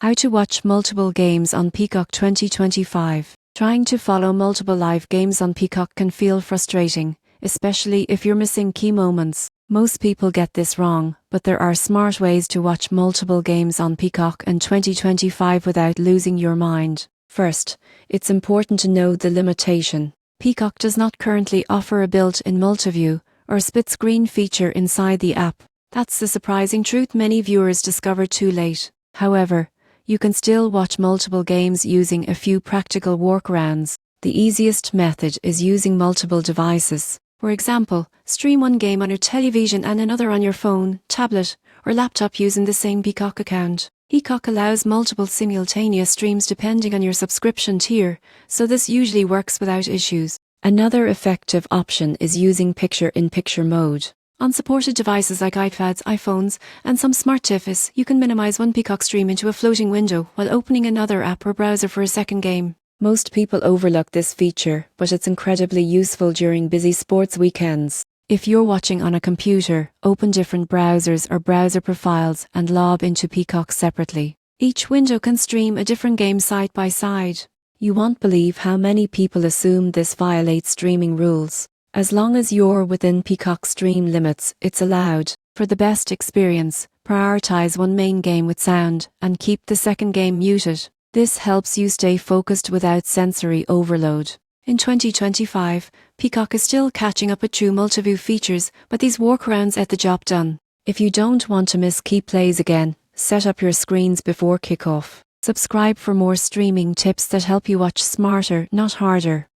How to watch multiple games on Peacock 2025. Trying to follow multiple live games on Peacock can feel frustrating, especially if you're missing key moments. Most people get this wrong, but there are smart ways to watch multiple games on Peacock in 2025 without losing your mind. First, it's important to know the limitation. Peacock does not currently offer a built-in multiview or split-screen feature inside the app. That's the surprising truth many viewers discover too late. However, you can still watch multiple games using a few practical workarounds. The easiest method is using multiple devices. For example, stream one game on your television and another on your phone, tablet, or laptop using the same Peacock account. Peacock allows multiple simultaneous streams depending on your subscription tier, so this usually works without issues. Another effective option is using picture-in-picture mode. On supported devices like iPads, iPhones, and some smart TVs, you can minimize one Peacock stream into a floating window while opening another app or browser for a second game. Most people overlook this feature, but it's incredibly useful during busy sports weekends. If you're watching on a computer, open different browsers or browser profiles and log into Peacock separately. Each window can stream a different game side by side. You won't believe how many people assume this violates streaming rules. As long as you're within Peacock stream limits, it's allowed. For the best experience, prioritize one main game with sound and keep the second game muted. This helps you stay focused without sensory overload. In 2025, Peacock is still catching up with true multiview features, but these workarounds get the job done. If you don't want to miss key plays again, set up your screens before kickoff. Subscribe for more streaming tips that help you watch smarter, not harder.